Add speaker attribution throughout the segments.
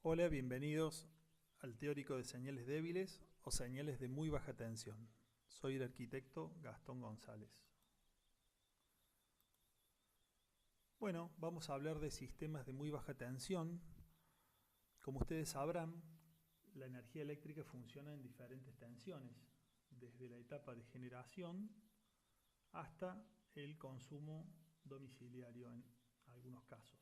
Speaker 1: Hola, bienvenidos al teórico de señales débiles o señales de muy baja tensión. Soy el arquitecto Gastón González. Bueno, vamos a hablar de sistemas de muy baja tensión. Como ustedes sabrán, la energía eléctrica funciona en diferentes tensiones, desde la etapa de generación hasta el consumo domiciliario en algunos casos.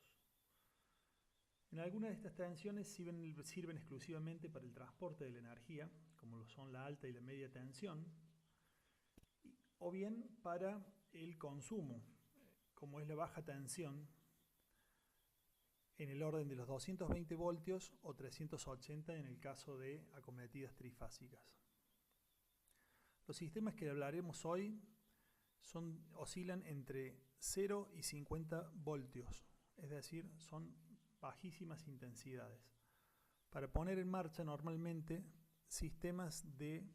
Speaker 1: En algunas de estas tensiones sirven exclusivamente para el transporte de la energía, como lo son la alta y la media tensión, o bien para el consumo, como es la baja tensión, en el orden de los 220 voltios o 380 en el caso de acometidas trifásicas. Los sistemas que hablaremos hoy oscilan entre 0 y 50 voltios, es decir, son bajísimas intensidades. Para poner en marcha normalmente sistemas de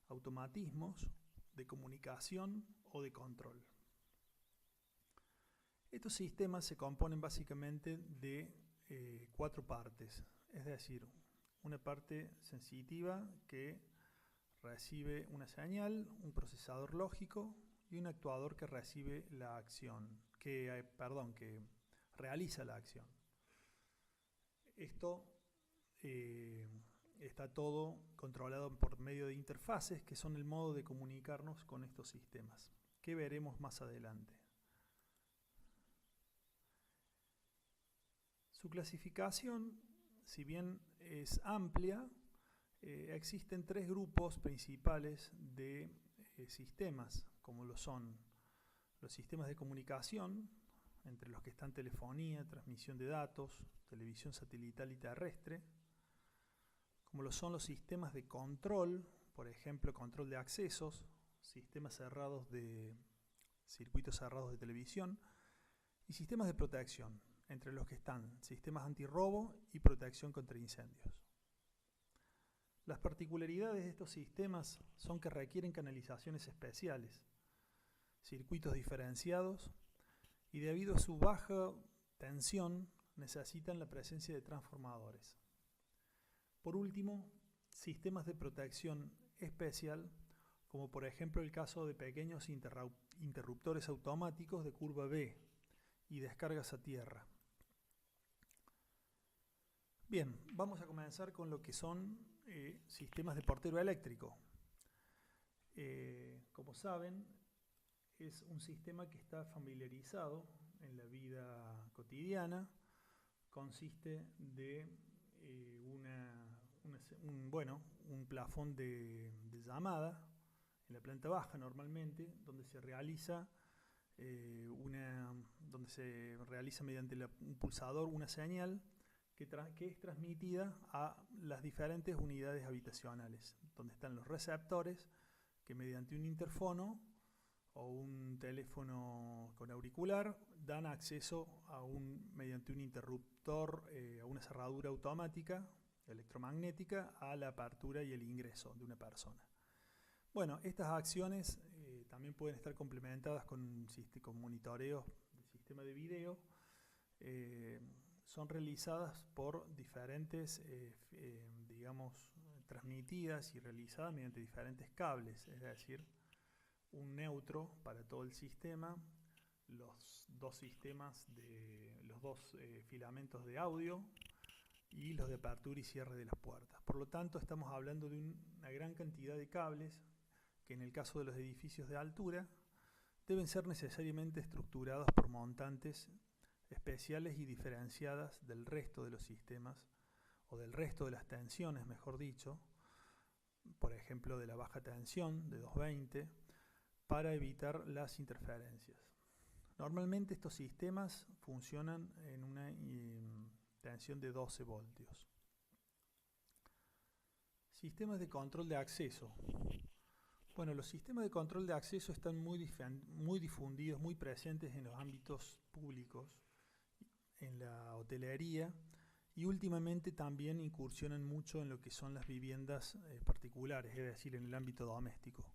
Speaker 1: automatismos, de comunicación o de control. Estos sistemas se componen básicamente de cuatro partes, es decir, una parte sensitiva que recibe una señal, un procesador lógico y un actuador que recibe la acción, que realiza la acción. Esto está todo controlado por medio de interfaces, que son el modo de comunicarnos con estos sistemas, que veremos más adelante. Su clasificación, si bien es amplia, existen tres grupos principales de sistemas, como lo son los sistemas de comunicación, entre los que están telefonía, transmisión de datos, televisión satelital y terrestre, como lo son los sistemas de control, por ejemplo, control de accesos, sistemas cerrados de circuitos cerrados de televisión, y sistemas de protección, entre los que están sistemas antirrobo y protección contra incendios. Las particularidades de estos sistemas son que requieren canalizaciones especiales, circuitos diferenciados, y debido a su baja tensión necesitan la presencia de transformadores. Por último, sistemas de protección especial, como por ejemplo el caso de pequeños interruptores automáticos de curva B y descargas a tierra. Bien, vamos a comenzar con lo que son sistemas de portero eléctrico. Como saben, es un sistema que está familiarizado en la vida cotidiana. Consiste de un plafón de llamada en la planta baja normalmente, donde se realiza mediante un pulsador una señal que es transmitida a las diferentes unidades habitacionales, donde están los receptores que mediante un interfono o un teléfono con auricular dan acceso mediante un interruptor, a una cerradura automática electromagnética, a la apertura y el ingreso de una persona. Bueno, estas acciones también pueden estar complementadas con monitoreos del sistema de video. Son realizadas por diferentes, transmitidas y realizadas mediante diferentes cables, es decir, un neutro para todo el sistema, los dos filamentos de audio y los de apertura y cierre de las puertas. Por lo tanto, estamos hablando de una gran cantidad de cables que en el caso de los edificios de altura deben ser necesariamente estructurados por montantes especiales y diferenciadas del resto de los sistemas, o del resto de las tensiones, mejor dicho, por ejemplo de la baja tensión de 220, para evitar las interferencias. Normalmente estos sistemas funcionan en una tensión de 12 voltios. Sistemas de control de acceso. Bueno, los sistemas de control de acceso están muy difundidos, muy presentes en los ámbitos públicos, en la hotelería, y últimamente también incursionan mucho en lo que son las viviendas particulares, es decir, en el ámbito doméstico,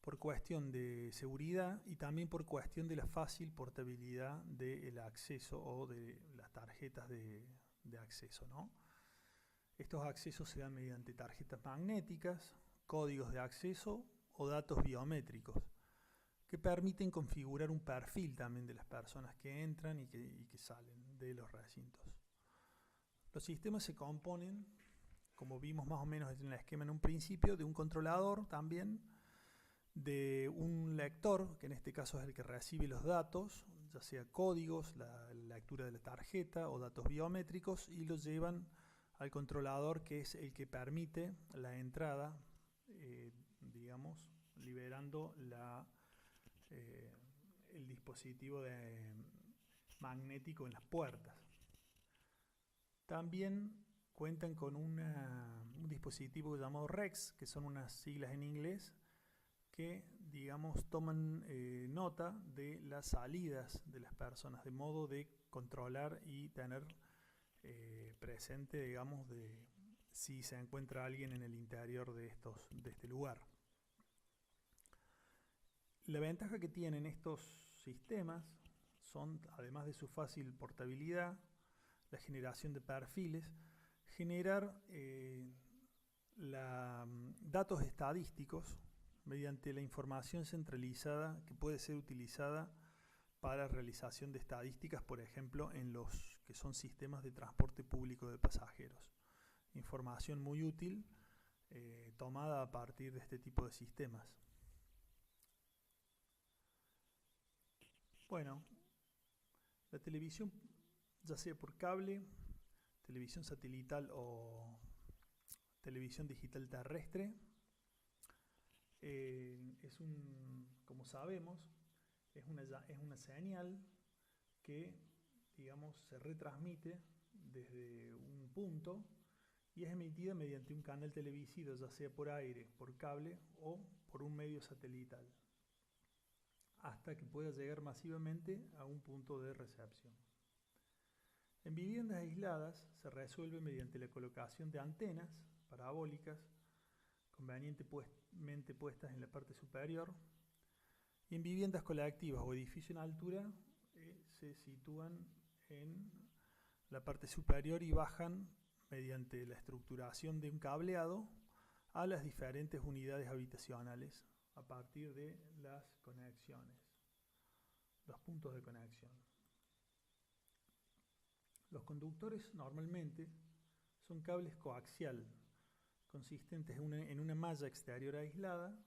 Speaker 1: por cuestión de seguridad y también por cuestión de la fácil portabilidad del acceso o de las tarjetas de de acceso, ¿no? Estos accesos se dan mediante tarjetas magnéticas, códigos de acceso o datos biométricos que permiten configurar un perfil también de las personas que entran y que salen de los recintos. Los sistemas se componen, como vimos más o menos en el esquema en un principio, de un controlador también, de un lector, que en este caso es el que recibe los datos, ya sea códigos, la lectura de la tarjeta o datos biométricos, y los llevan al controlador, que es el que permite la entrada, digamos, liberando el dispositivo magnético en las puertas. También cuentan con un dispositivo llamado REX, que son unas siglas en inglés, que, digamos, toman nota de las salidas de las personas, de modo de controlar y tener presente, digamos, de si se encuentra alguien en el interior de este lugar. La ventaja que tienen estos sistemas son, además de su fácil portabilidad, la generación de perfiles, generar datos estadísticos mediante la información centralizada que puede ser utilizada para realización de estadísticas, por ejemplo, en los que son sistemas de transporte público de pasajeros. Información muy útil tomada a partir de este tipo de sistemas. Bueno, la televisión, ya sea por cable, televisión satelital o televisión digital terrestre, como sabemos, es una señal que, digamos, se retransmite desde un punto y es emitida mediante un canal televisivo, ya sea por aire, por cable o por un medio satelital, hasta que pueda llegar masivamente a un punto de recepción. En viviendas aisladas se resuelve mediante la colocación de antenas parabólicas convenientemente puestas en la parte superior, y en viviendas colectivas o edificios en altura se sitúan en la parte superior y bajan mediante la estructuración de un cableado a las diferentes unidades habitacionales a partir de las conexiones, los puntos de conexión. Los conductores normalmente son cables coaxial, consistentes en una malla exterior aislada,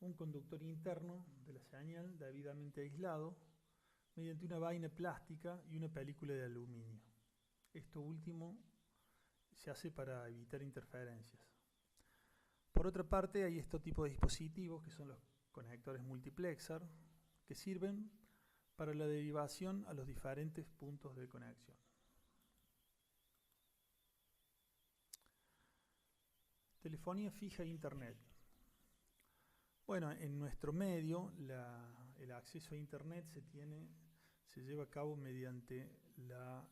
Speaker 1: un conductor interno de la señal debidamente aislado, mediante una vaina plástica y una película de aluminio. Esto último se hace para evitar interferencias. Por otra parte, hay este tipo de dispositivos que son los conectores multiplexer, que sirven para la derivación a los diferentes puntos de conexión. Telefonía fija e internet. Bueno, en nuestro medio el acceso a internet se lleva a cabo mediante las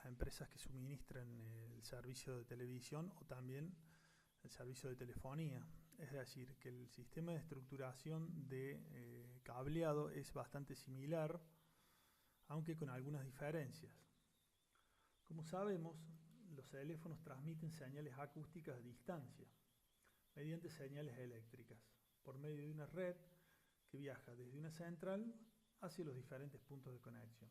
Speaker 1: empresas que suministran el servicio de televisión o también el servicio de telefonía. Es decir, que el sistema de estructuración de cableado es bastante similar, aunque con algunas diferencias. Como sabemos, los teléfonos transmiten señales acústicas a distancia, mediante señales eléctricas, por medio de una red que viaja desde una central hacia los diferentes puntos de conexión.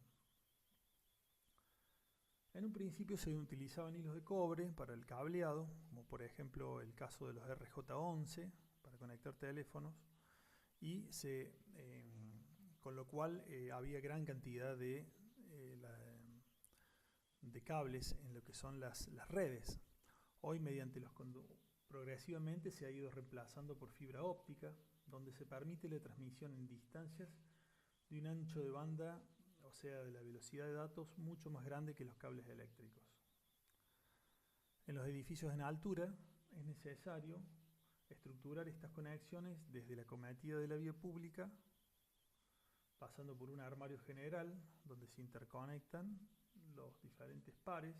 Speaker 1: En un principio se utilizaban hilos de cobre para el cableado, como por ejemplo el caso de los RJ11 para conectar teléfonos, y con lo cual había gran cantidad de cables en lo que son las redes. Hoy, progresivamente se ha ido reemplazando por fibra óptica, donde se permite la transmisión en distancias de un ancho de banda, o sea, de la velocidad de datos mucho más grande que los cables eléctricos. En los edificios en altura es necesario estructurar estas conexiones desde la cometida de la vía pública, pasando por un armario general donde se interconectan los diferentes pares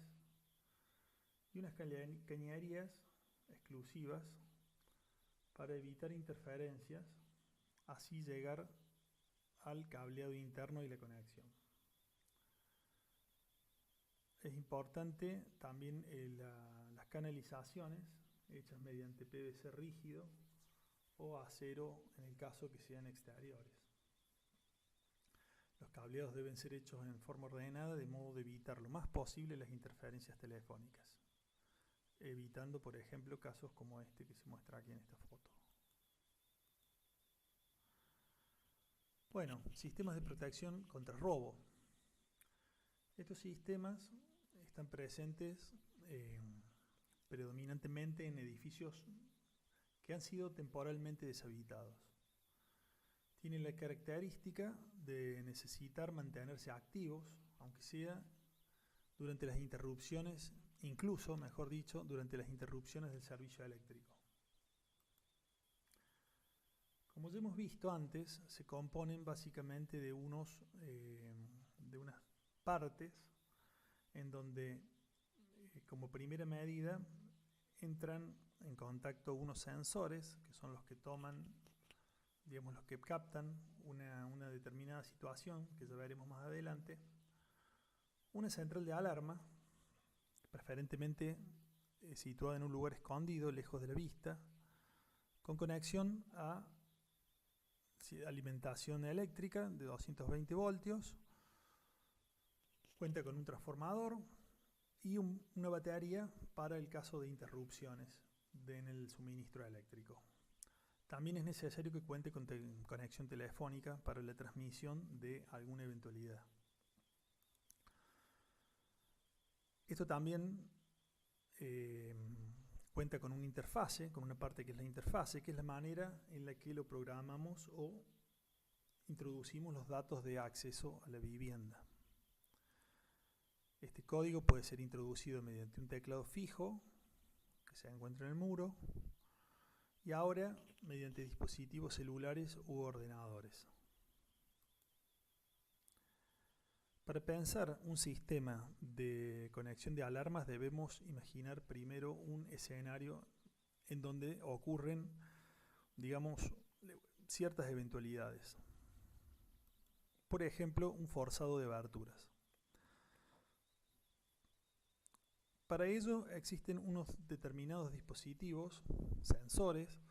Speaker 1: y unas cañerías exclusivas para evitar interferencias, así llegar al cableado interno y la conexión. es importante también las canalizaciones hechas mediante PVC rígido o acero en el caso que sean exteriores. Los cableados deben ser hechos en forma ordenada de modo de evitar lo más posible las interferencias telefónicas, evitando por ejemplo casos como este que se muestra aquí en esta foto. Bueno, sistemas de protección contra robo. Estos sistemas están presentes predominantemente en edificios que han sido temporalmente deshabitados. Tienen la característica de necesitar mantenerse activos, aunque sea durante las interrupciones, incluso, mejor dicho, durante las interrupciones del servicio eléctrico. Como ya hemos visto antes, se componen básicamente de unas partes en donde, como primera medida, entran en contacto unos sensores, que son los que toman, digamos, los que captan una determinada situación, que ya veremos más adelante, una central de alarma, preferentemente situada en un lugar escondido, lejos de la vista, con conexión a alimentación eléctrica de 220 voltios, cuenta con un transformador y una batería para el caso de interrupciones en el suministro eléctrico. También es necesario que cuente con conexión telefónica para la transmisión de alguna eventualidad. Esto también cuenta con una interfase, con una parte que es la interfase, que es la manera en la que lo programamos o introducimos los datos de acceso a la vivienda. Este código puede ser introducido mediante un teclado fijo que se encuentra en el muro y ahora mediante dispositivos celulares u ordenadores. Para pensar un sistema de conexión de alarmas debemos imaginar primero un escenario en donde ocurren, digamos, ciertas eventualidades. Por ejemplo, un forzado de aberturas. Para ello existen unos determinados dispositivos, sensores,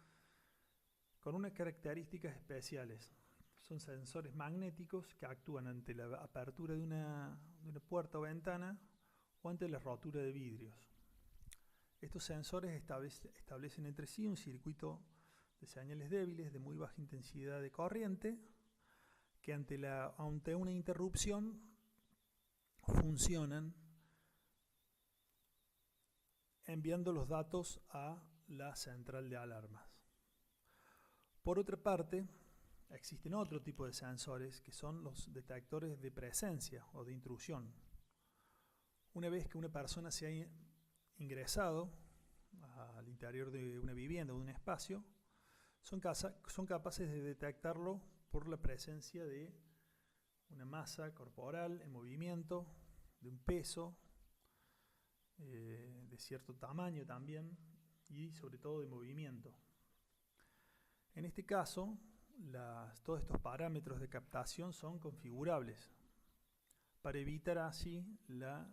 Speaker 1: con unas características especiales. Son sensores magnéticos que actúan ante la apertura de una puerta o ventana o ante la rotura de vidrios. Estos sensores establecen entre sí un circuito de señales débiles de muy baja intensidad de corriente que ante una interrupción funcionan enviando los datos a la central de alarmas. Por otra parte, existen otro tipo de sensores que son los detectores de presencia o de intrusión. Una vez que una persona se ha ingresado al interior de una vivienda o de un espacio, son capaces de detectarlo por la presencia de una masa corporal en movimiento, de un peso, de cierto tamaño también y sobre todo de movimiento. En este caso, todos estos parámetros de captación son configurables para evitar así la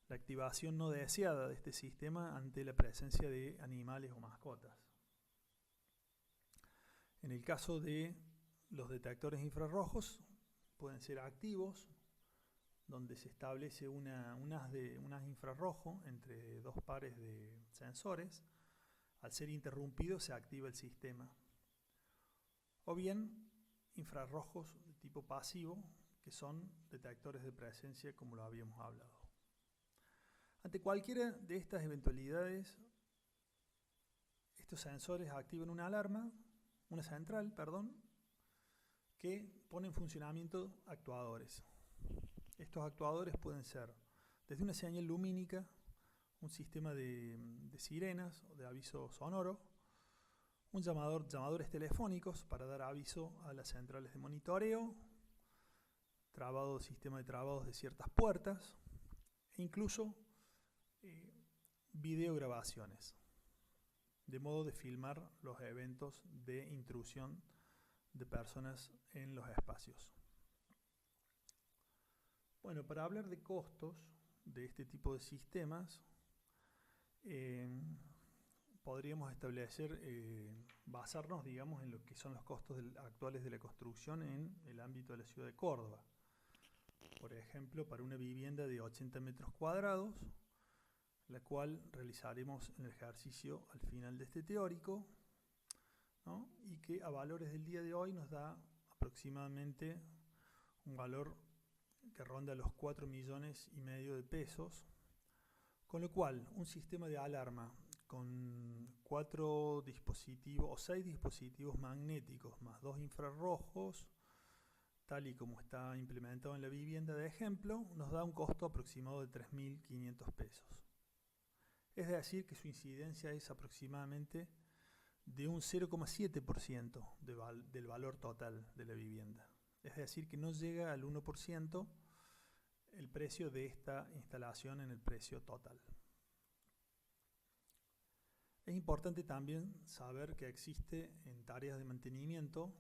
Speaker 1: activación no deseada de este sistema ante la presencia de animales o mascotas. En el caso de los detectores infrarrojos, pueden ser activos, donde se establece un haz infrarrojo entre dos pares de sensores. Al ser interrumpido se activa el sistema. O bien infrarrojos de tipo pasivo, que son detectores de presencia como lo habíamos hablado. Ante cualquiera de estas eventualidades, estos sensores activan una central, que pone en funcionamiento actuadores. Estos actuadores pueden ser desde una señal lumínica, un sistema de sirenas o de aviso sonoro, llamadores telefónicos para dar aviso a las centrales de monitoreo, sistema de trabados de ciertas puertas e incluso videograbaciones, de modo de filmar los eventos de intrusión de personas en los espacios. Bueno, para hablar de costos de este tipo de sistemas, eh, podríamos establecer, basarnos, digamos, en lo que son los costos actuales de la construcción en el ámbito de la ciudad de Córdoba. Por ejemplo, para una vivienda de 80 metros cuadrados, la cual realizaremos en el ejercicio al final de este teórico, ¿no? Y que a valores del día de hoy nos da aproximadamente un valor que ronda los 4,5 millones de pesos, con lo cual un sistema de alarma con 4 dispositivos o 6 dispositivos magnéticos más 2 infrarrojos, tal y como está implementado en la vivienda de ejemplo, nos da un costo aproximado de 3.500 pesos. Es decir, que su incidencia es aproximadamente de un 0,7% del valor total de la vivienda. Es decir, que no llega al 1% el precio de esta instalación en el precio total. Es importante también saber que existe en tareas de mantenimiento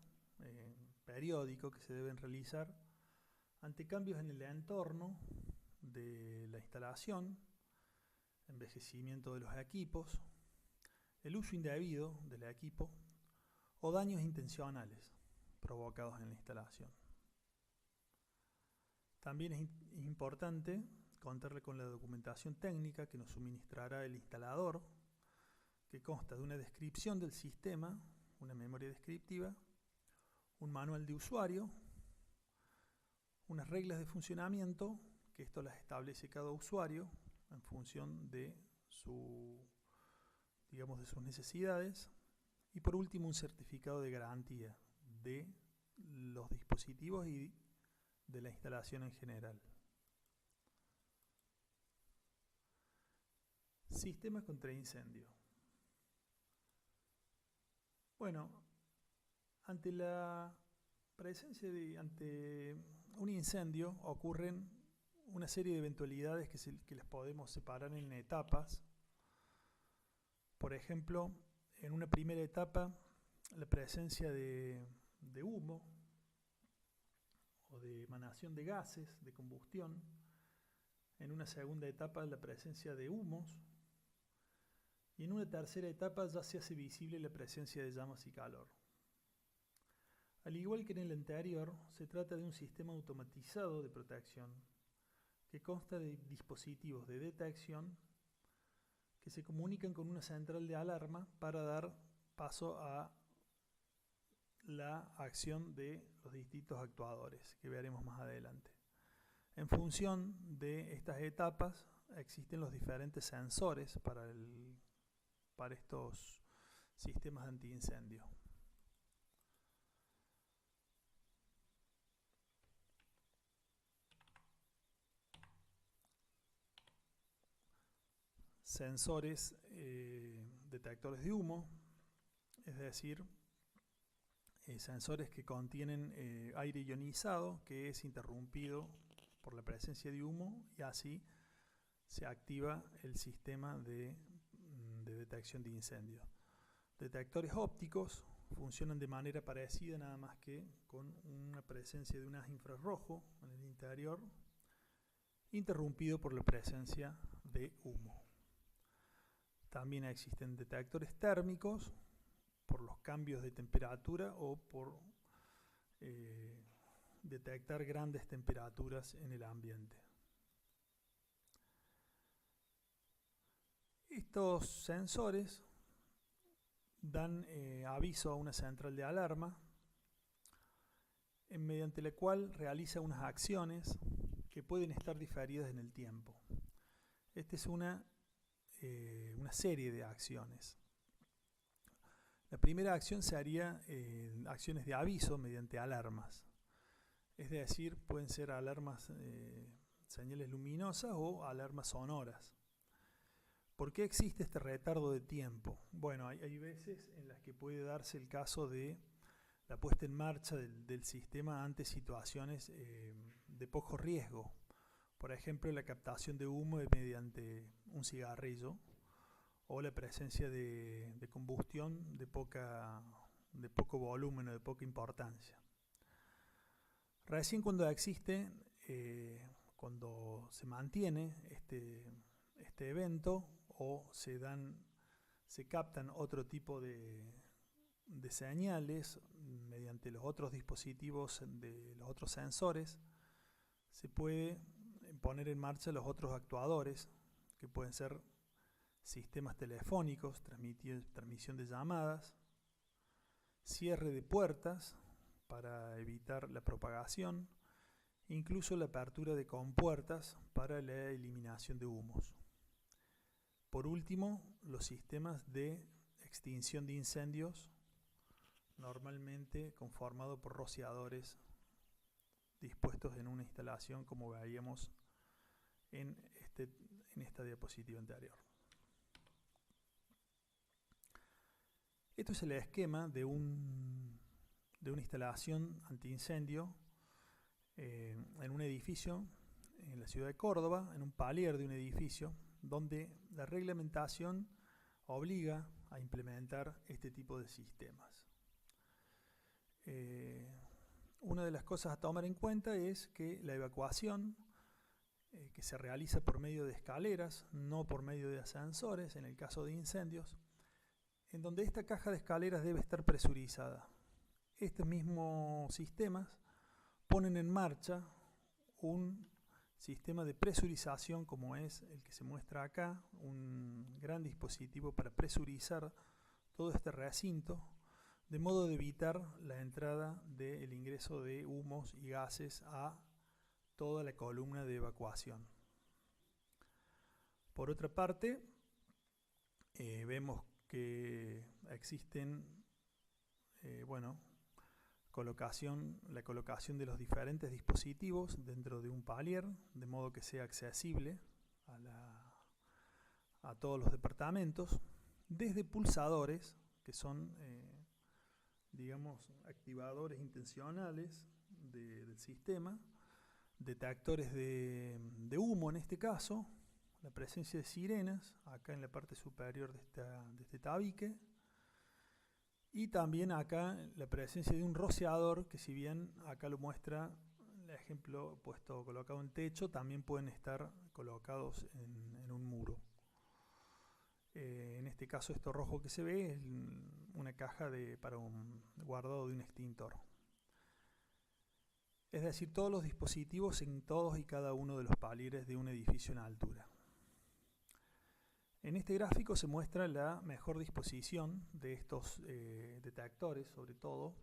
Speaker 1: periódico que se deben realizar ante cambios en el entorno de la instalación, envejecimiento de los equipos, el uso indebido del equipo o daños intencionales provocados en la instalación. También es importante contarle con la documentación técnica que nos suministrará el instalador, que consta de una descripción del sistema, una memoria descriptiva, un manual de usuario, unas reglas de funcionamiento, que esto las establece cada usuario en función de de sus necesidades, y por último un certificado de garantía de los dispositivos y de la instalación en general. Sistemas contra incendio. Bueno, ante un incendio ocurren una serie de eventualidades que las podemos separar en etapas. Por ejemplo, en una primera etapa, la presencia de humo o de emanación de gases de combustión. En una segunda etapa, la presencia de humos. Y en una tercera etapa ya se hace visible la presencia de llamas y calor. Al igual que en el anterior, se trata de un sistema automatizado de protección que consta de dispositivos de detección que se comunican con una central de alarma para dar paso a la acción de los distintos actuadores que veremos más adelante. En función de estas etapas existen los diferentes sensores para estos sistemas de antiincendio. Sensores detectores de humo, es decir, sensores que contienen aire ionizado que es interrumpido por la presencia de humo y así se activa el sistema de detección de incendios. Detectores ópticos funcionan de manera parecida, nada más que con una presencia de un haz infrarrojo en el interior, interrumpido por la presencia de humo. También existen detectores térmicos por los cambios de temperatura o por detectar grandes temperaturas en el ambiente. Estos sensores dan aviso a una central de alarma mediante la cual realiza unas acciones que pueden estar diferidas en el tiempo. Esta es una serie de acciones. La primera acción se haría acciones de aviso mediante alarmas. Es decir, pueden ser alarmas, señales luminosas o alarmas sonoras. ¿Por qué existe este retardo de tiempo? Bueno, hay veces en las que puede darse el caso de la puesta en marcha del sistema ante situaciones de poco riesgo. Por ejemplo, la captación de humo mediante un cigarrillo o la presencia de combustión de poco volumen o de poca importancia. Recién cuando existe cuando se mantiene este evento o se captan otro tipo de señales mediante los otros dispositivos de los otros sensores, se puede poner en marcha los otros actuadores, que pueden ser sistemas telefónicos, transmisión de llamadas, cierre de puertas para evitar la propagación, incluso la apertura de compuertas para la eliminación de humos. Por último, los sistemas de extinción de incendios, normalmente conformados por rociadores dispuestos en una instalación como veíamos en esta diapositiva anterior. Esto es el esquema de una instalación antiincendio en un edificio en la ciudad de Córdoba, en un palier de un edificio, donde la reglamentación obliga a implementar este tipo de sistemas. Una de las cosas a tomar en cuenta es que la evacuación que se realiza por medio de escaleras, no por medio de ascensores en el caso de incendios, en donde esta caja de escaleras debe estar presurizada. Estos mismos sistemas ponen en marcha un sistema de presurización como es el que se muestra acá, un gran dispositivo para presurizar todo este recinto, de modo de evitar la entrada del ingreso de humos y gases a toda la columna de evacuación. Por otra parte, vemos que existen, la colocación de los diferentes dispositivos dentro de un palier, de modo que sea accesible a todos los departamentos, desde pulsadores, que son, activadores intencionales del sistema, detectores de humo en este caso, la presencia de sirenas, acá en la parte superior de este tabique, y también acá la presencia de un rociador, que si bien acá lo muestra el ejemplo colocado en techo, también pueden estar colocados en un muro. En este caso esto rojo que se ve es una caja para un guardado de un extintor. Es decir, todos los dispositivos en todos y cada uno de los palieres de un edificio en altura. En este gráfico se muestra la mejor disposición de estos detectores, sobre todo,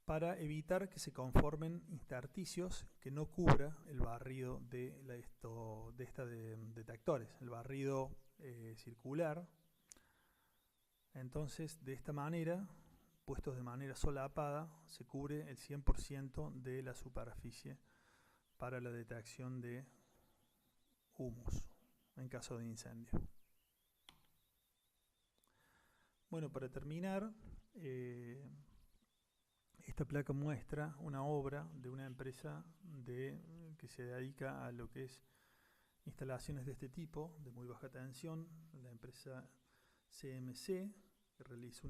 Speaker 1: para evitar que se conformen intersticios que no cubra el barrido de estos detectores, el barrido circular. Entonces, de esta manera, puestos de manera solapada, se cubre el 100% de la superficie para la detección de humus en caso de incendio. Bueno, para terminar, esta placa muestra una obra de una empresa que se dedica a lo que es instalaciones de este tipo, de muy baja tensión, la empresa CMC, que realiza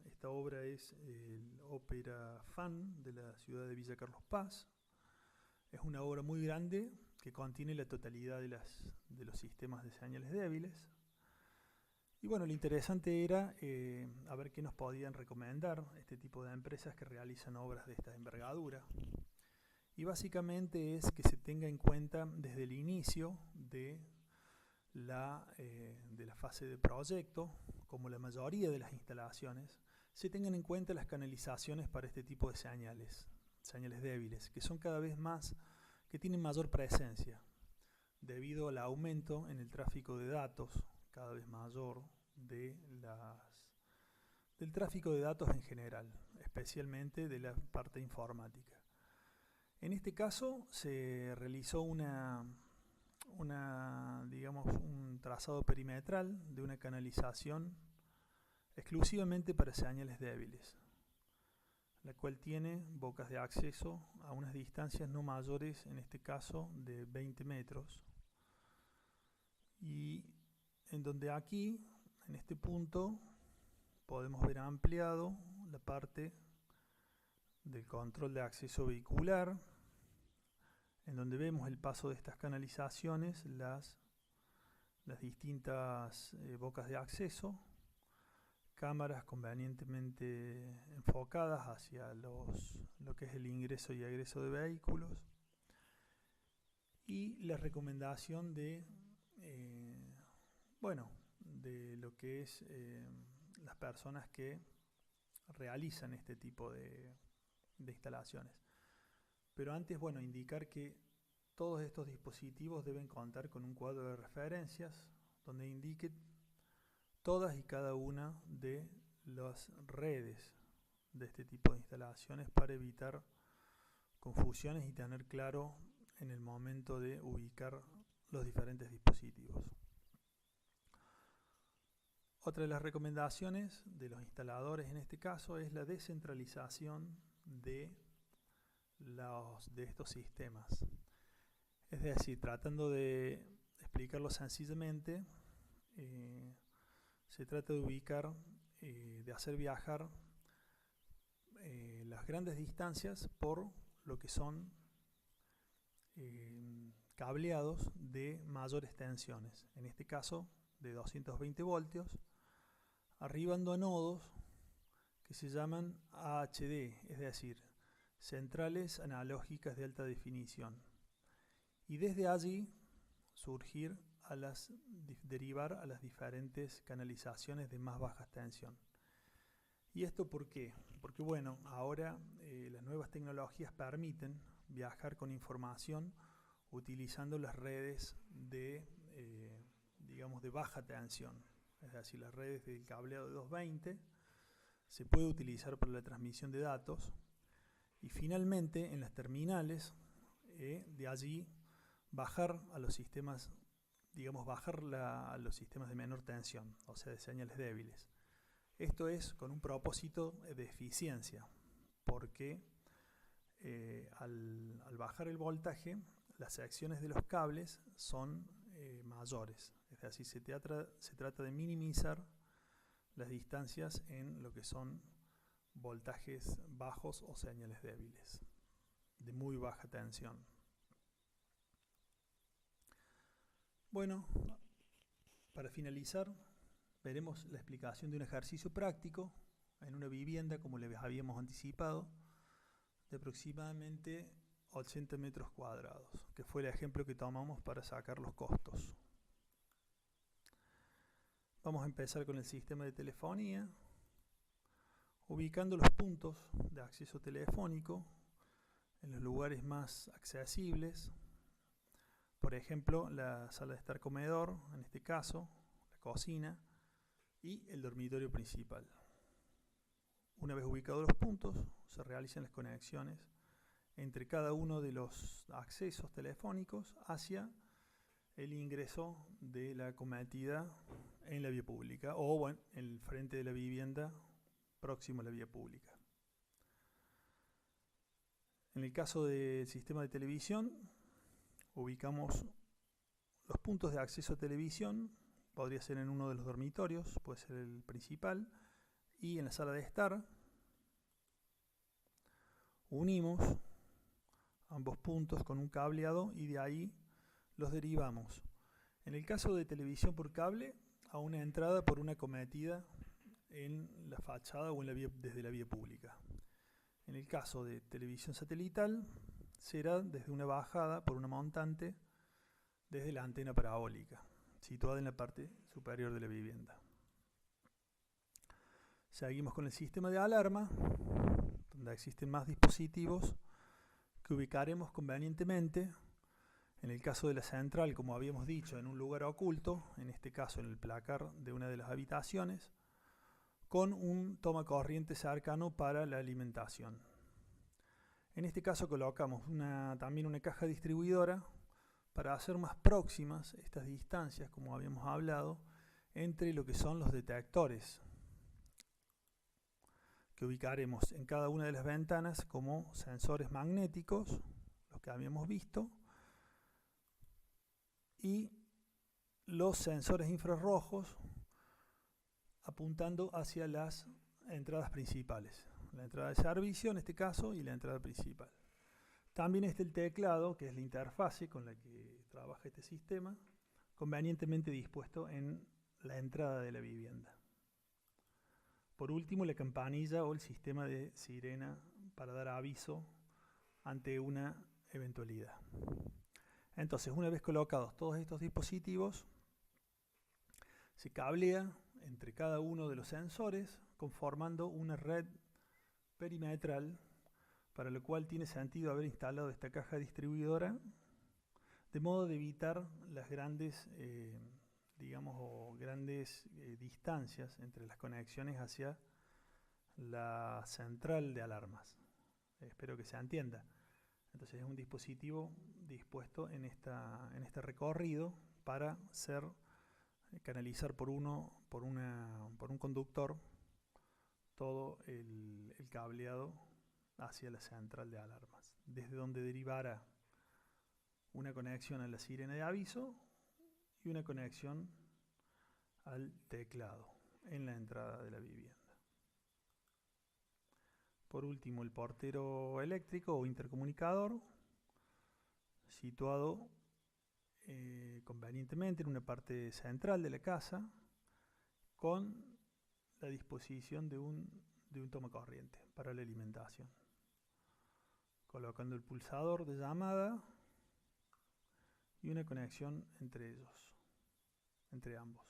Speaker 1: esta obra es el Ópera Fan de la ciudad de Villa Carlos Paz. Es una obra muy grande que contiene la totalidad de los sistemas de señales débiles. Y bueno, lo interesante era a ver qué nos podían recomendar este tipo de empresas que realizan obras de esta envergadura. Y básicamente es que se tenga en cuenta desde el inicio de la fase de proyecto, como la mayoría de las instalaciones, se tengan en cuenta las canalizaciones para este tipo de señales débiles, que son cada vez más, que tienen mayor presencia, debido al aumento en el tráfico de datos cada vez mayor del tráfico de datos en general, especialmente de la parte informática. En este caso se realizó un trazado perimetral de una canalización exclusivamente para señales débiles, la cual tiene bocas de acceso a unas distancias no mayores, en este caso, de 20 metros. Y en donde aquí, en este punto, podemos ver ampliado la parte del control de acceso vehicular, en donde vemos el paso de estas canalizaciones, las distintas bocas de acceso, cámaras convenientemente enfocadas hacia lo que es el ingreso y egreso de vehículos, y la recomendación de de lo que es las personas que realizan este tipo de instalaciones. Pero antes, indicar que todos estos dispositivos deben contar con un cuadro de referencias donde indique todas y cada una de las redes de este tipo de instalaciones para evitar confusiones y tener claro en el momento de ubicar los diferentes dispositivos. Otra de las recomendaciones de los instaladores en este caso es la descentralización de estos sistemas. Es decir, tratando de explicarlo sencillamente, se trata de ubicar, de hacer viajar las grandes distancias por lo que son cableados de mayores tensiones, en este caso de 220 voltios, arribando a nodos que se llaman AHD, es decir, centrales analógicas de alta definición, y desde allí derivar a las diferentes canalizaciones de más baja tensión. ¿Y esto por qué? Porque ahora las nuevas tecnologías permiten viajar con información utilizando las redes de baja tensión, es decir, las redes del cableado de 220 se puede utilizar para la transmisión de datos, y finalmente en las terminales de allí bajar a los sistemas, a los sistemas de menor tensión, o sea, de señales débiles. Esto es con un propósito de eficiencia, porque al bajar el voltaje, las secciones de los cables son mayores, es decir, se trata de minimizar las distancias en lo que son voltajes bajos o señales débiles, de muy baja tensión. Bueno, para finalizar, veremos la explicación de un ejercicio práctico en una vivienda, como les habíamos anticipado, de aproximadamente 80 metros cuadrados, que fue el ejemplo que tomamos para sacar los costos. Vamos a empezar con el sistema de telefonía, ubicando los puntos de acceso telefónico en los lugares más accesibles. Por ejemplo, la sala de estar comedor, en este caso, la cocina y el dormitorio principal. Una vez ubicados los puntos, se realizan las conexiones entre cada uno de los accesos telefónicos hacia el ingreso de la cometida en la vía pública o en el frente de la vivienda próximo a la vía pública. En el caso del sistema de televisión, ubicamos los puntos de acceso a televisión, podría ser en uno de los dormitorios, puede ser el principal, y en la sala de estar. Unimos ambos puntos con un cableado y de ahí los derivamos. En el caso de televisión por cable, a una entrada por una cometida en la fachada o desde la vía pública. En el caso de televisión satelital, será desde una bajada por una montante desde la antena parabólica, situada en la parte superior de la vivienda. Seguimos con el sistema de alarma, donde existen más dispositivos que ubicaremos convenientemente. En el caso de la central, como habíamos dicho, en un lugar oculto, en este caso en el placar de una de las habitaciones, con un tomacorriente cercano para la alimentación. En este caso colocamos también una caja distribuidora para hacer más próximas estas distancias, como habíamos hablado, entre lo que son los detectores, que ubicaremos en cada una de las ventanas como sensores magnéticos, los que habíamos visto, y los sensores infrarrojos apuntando hacia las entradas principales, la entrada de servicio en este caso y la entrada principal. También está el teclado, que es la interfase con la que trabaja este sistema, convenientemente dispuesto en la entrada de la vivienda. Por último, la campanilla o el sistema de sirena para dar aviso ante una eventualidad. Entonces, una vez colocados todos estos dispositivos, se cablea entre cada uno de los sensores, conformando una red perimetral, para lo cual tiene sentido haber instalado esta caja distribuidora, de modo de evitar las grandes, distancias entre las conexiones hacia la central de alarmas. Espero que se entienda. Entonces es un dispositivo dispuesto en este recorrido para canalizar por un conductor todo el cableado hacia la central de alarmas, desde donde derivará una conexión a la sirena de aviso y una conexión al teclado en la entrada de la vivienda. Por último, el portero eléctrico o intercomunicador, situado convenientemente en una parte central de la casa, con la disposición de un tomacorriente para la alimentación, colocando el pulsador de llamada y una conexión entre ambos.